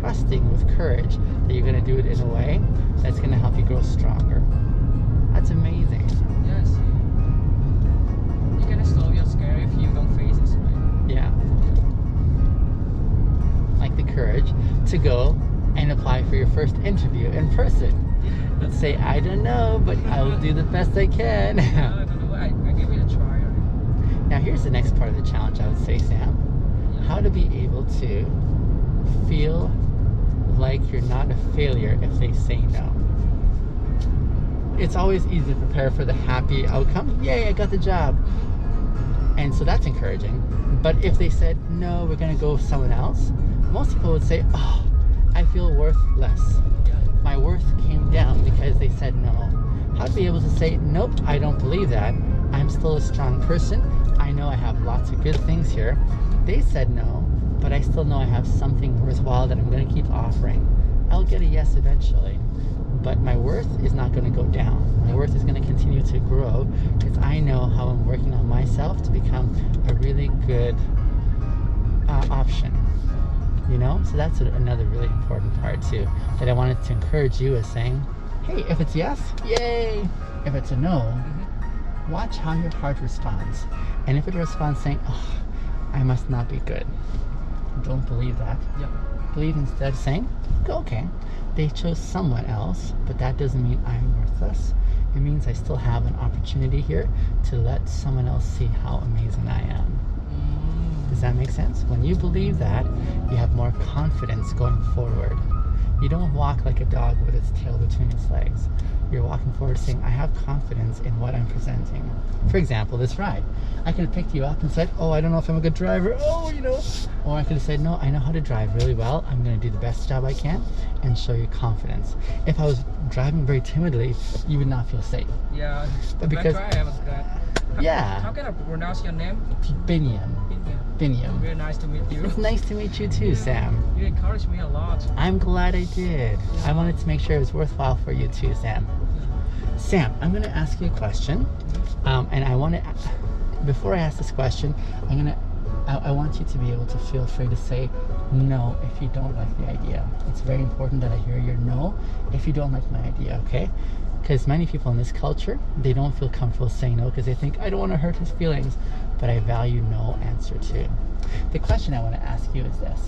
trusting with courage that you're going to do it in a way that's going to help you grow stronger. That's amazing. Yes. You can stop your scare if you don't face it. Right? Yeah. Like the courage to go and apply for your first interview in person. And say, I don't know, but I'll do the best I can. Yeah, I don't know. I give it a try. Now here's the next part of the challenge, I would say, Sam. How to be able to feel like you're not a failure if they say no. It's always easy to prepare for the happy outcome. Yay, I got the job. And so that's encouraging. But if they said, no, we're going to go with someone else, most people would say, oh, I feel worthless. My worth came down because they said no. How to be able to say, nope, I don't believe that. I'm still a strong person. I know I have lots of good things here. They said no, but I still know I have something worthwhile that I'm going to keep offering. I'll get a yes eventually, but my worth is not going to go down. My worth is going to continue to grow because I know how I'm working on myself to become a really good option. You know, so that's another really important part too, that I wanted to encourage you as saying, hey, if it's yes, yay. If it's a no, watch how your heart responds. And if it responds saying, oh, I must not be good, don't believe that. Yep. Believe instead saying, okay, they chose someone else, but that doesn't mean I'm worthless. It means I still have an opportunity here to let someone else see how amazing I am. Does that make sense? When you believe that, you have more confidence going forward. You don't walk like a dog with its tail between its legs. You're walking forward saying, I have confidence in what I'm presenting. For example, this ride. I could have picked you up and said, oh, I don't know if I'm a good driver. Oh, you know. Or I could have said, no, I know how to drive really well. I'm going to do the best job I can and show you confidence. If I was driving very timidly, you would not feel safe. Yeah. But because I was good. Yeah. How can I pronounce your name? Biniam. Biniam. Very nice to meet you. It's nice to meet you too, Sam. You encouraged me a lot. I'm glad I did. I wanted to make sure it was worthwhile for you too, Sam. Sam, I'm going to ask you a question, and I want to, before I ask this question, I want you to be able to feel free to say no if you don't like the idea. It's very important that I hear your no if you don't like my idea, okay? Because many people in this culture, they don't feel comfortable saying no because they think, I don't want to hurt his feelings, but I value no answer too. The question I want to ask you is this.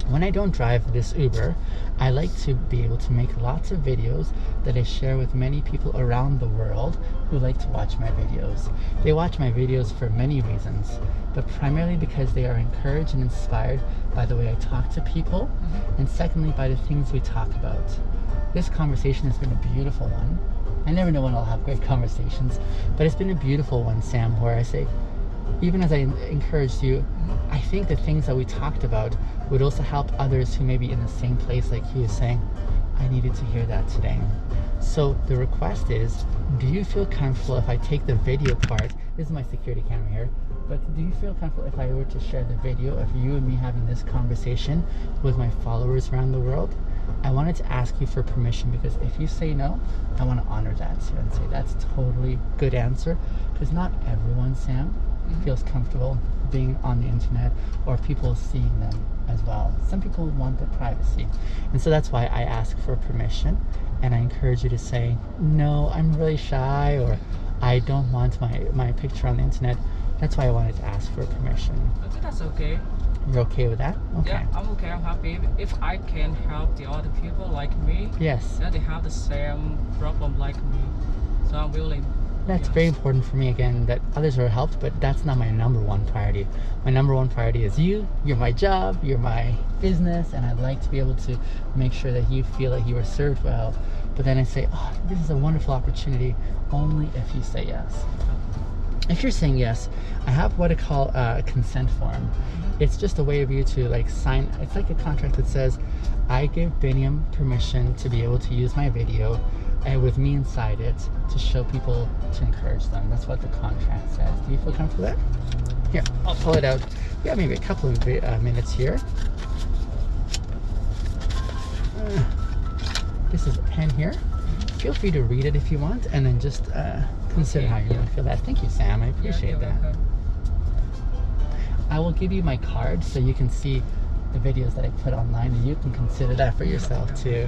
When I don't drive this Uber, I like to be able to make lots of videos that I share with many people around the world who like to watch my videos. They watch my videos for many reasons, but primarily because they are encouraged and inspired by the way I talk to people, and secondly, by the things we talk about. This conversation has been a beautiful one. I never know when I'll have great conversations, but it's been a beautiful one, Sam, where I say, even as I encouraged you, I think the things that we talked about would also help others who may be in the same place like you, saying, I needed to hear that today. So the request is, do you feel comfortable if I take the video part? This is my security camera here, but do you feel comfortable if I were to share the video of you and me having this conversation with my followers around the world? I wanted to ask you for permission because if you say no, I want to honor that too and say that's a totally good answer, because not everyone, Sam, feels comfortable being on the internet or people seeing them as well. Some people want their privacy, and so that's why I ask for permission, and I encourage you to say, no, I'm really shy, or I don't want my picture on the internet. That's why I wanted to ask for permission. I think that's okay. You're okay with that? Okay. Yeah, I'm okay. I'm happy. If I can help the other people like me, yes, that they have the same problem like me, so I'm willing. That's very important for me, again, that others are helped, but that's not my number one priority. My number one priority is you. You're my job, you're my business, and I'd like to be able to make sure that you feel that you are served well. But then I say, oh, this is a wonderful opportunity only if you say yes. If you're saying yes, I have what I call a consent form. It's just a way of you to like sign. It's like a contract that says, I give Biniam permission to be able to use my video and with me inside it to show people, to encourage them. That's what the contract says. Do you feel comfortable with that? Here, I'll pull it out. We have maybe a couple of minutes here. This is a pen here. Feel free to read it if you want, and then just consider how you're going to feel that. Thank you, Sam. I appreciate that. Welcome. I will give you my card so you can see the videos that I put online, and you can consider that for yourself too.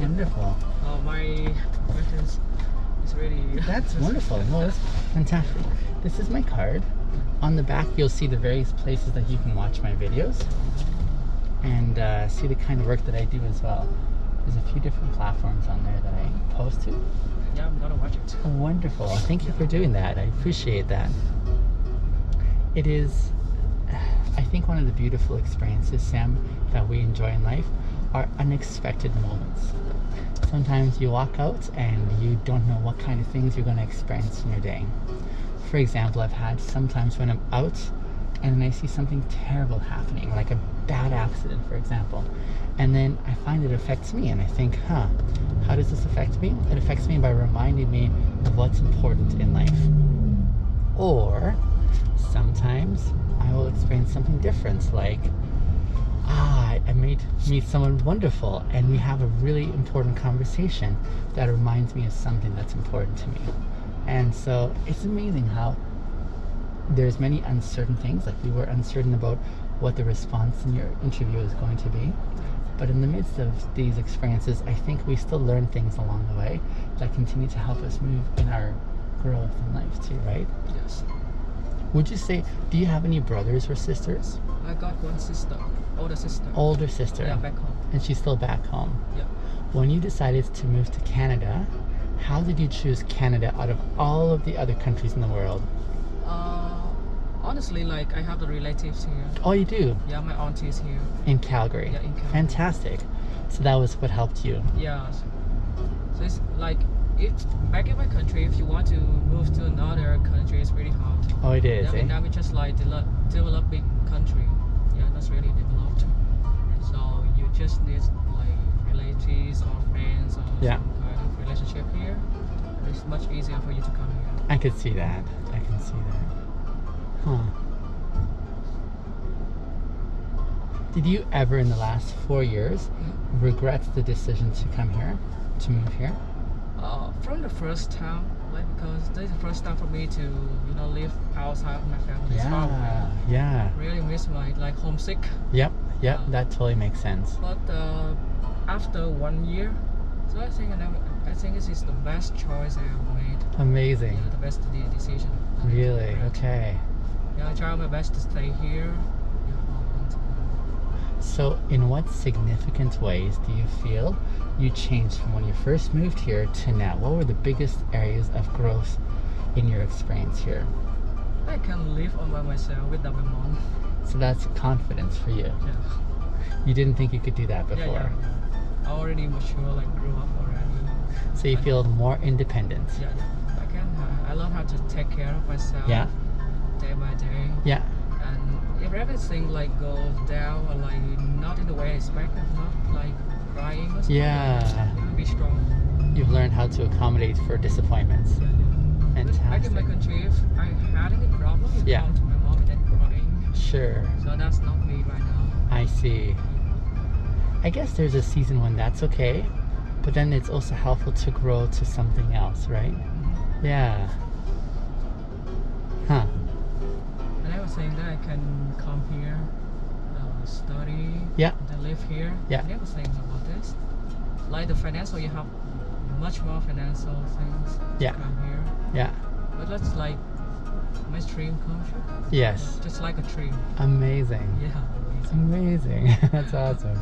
Wonderful. My questions is really. That's wonderful. No, that's fantastic. This is my card. On the back, you'll see the various places that you can watch my videos and see the kind of work that I do as well. There's a few different platforms on there that I post to. Yeah, I'm gonna watch it. Wonderful. Thank you for doing that. I appreciate that. It is, I think, one of the beautiful experiences, Sam, that we enjoy in life are unexpected moments. Sometimes you walk out and you don't know what kind of things you're going to experience in your day. For example, I've had sometimes when I'm out and then I see something terrible happening, like a bad accident, for example, and then I find it affects me and I think, how does this affect me? It affects me by reminding me of what's important in life. Or sometimes I will experience something different, like I meet someone wonderful and we have a really important conversation that reminds me of something that's important to me. And so it's amazing how there's many uncertain things, like we were uncertain about what the response in your interview is going to be. But in the midst of these experiences, I think we still learn things along the way that continue to help us move in our growth in life too, right? Yes. Would you say, do you have any brothers or sisters? I got one sister, older sister. Older sister. Yeah, back home. And she's still back home. Yeah. When you decided to move to Canada, how did you choose Canada out of all of the other countries in the world? Honestly, like I have the relatives here. Oh, you do? Yeah, my auntie is here. In Calgary? Yeah, in Calgary. Fantastic. So that was what helped you? Yeah. So it's like, if back in my country, if you want to move to another country, it's really hard. Oh, it is, Yeah, eh? Vietnam is just like developing country. Yeah, not really developed. So you just need like relatives or friends or Yeah. some kind of relationship here. It's much easier for you to come here. I could see that. I can see that. Huh. Did you ever in the last 4 years regret the decision to come here, to move here? From the first time, like because this is the first time for me to live outside of my family. It's far away. Yeah. Really miss my like homesick. Yep, that totally makes sense. But after 1 year, so I think this is the best choice I have made. Amazing. Yeah, the best decision. Really? Okay. Yeah, I try my best to stay here. Yeah, for a long time. So in what significant ways do you feel you changed from when you first moved here to now? What were the biggest areas of growth in your experience here? I can live all by myself without my mom. So that's confidence for you. Yeah. You didn't think you could do that before. Yeah. I already mature, like grew up already. So you feel more independent. Yeah. I learn how to take care of myself. Yeah. day by day. Yeah. And if everything like goes down or like not in the way I expect, I'm not like crying or something. Yeah. You be strong. You've learned how to accommodate for disappointments. Back in Fantastic. my country, if I had any problem, you Yeah. come to my mom and then crying. Sure. So that's not me right now. I see. I guess there's a season when that's okay, but then it's also helpful to grow to something else, right? Yeah. Huh. And I was saying that I can come here, study, Yeah. and live here. Yeah. I never think about this. Like the financial, you have much more financial things Yeah. to come here. Yeah. But that's like my dream come true. Yes. Just like a dream. Amazing. Yeah, amazing. Amazing. That's awesome.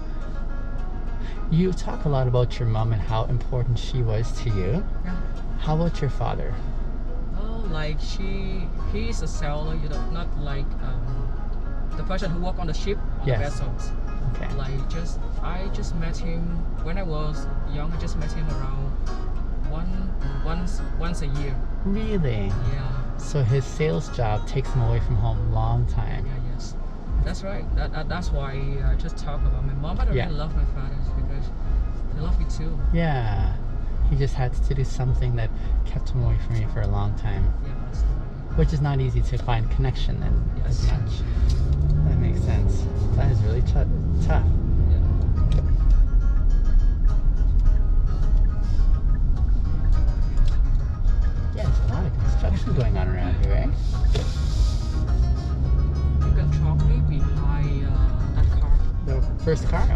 You talk a lot about your mom and how important she was to you. Yeah. How about your father? Oh, like he's a sailor, you know, not like the person who work on the ship on Yes. the vessels. Okay. Like I just met him when I was young. I just met him around once a year. Really? Yeah, So his sales job takes him away from home a long time. yeah, yes, that's right. That's why I just talk about my mom. But I Yeah. really love my father because he loved me too. Yeah. He just had to do something that kept him away from you for a long time, Yeah, that's right. which is not easy to find connection in as Yes. much. That makes sense. That is really tough. Yeah. Yeah, there's a lot of construction going on around here, eh? You can drop me behind that car. The first car?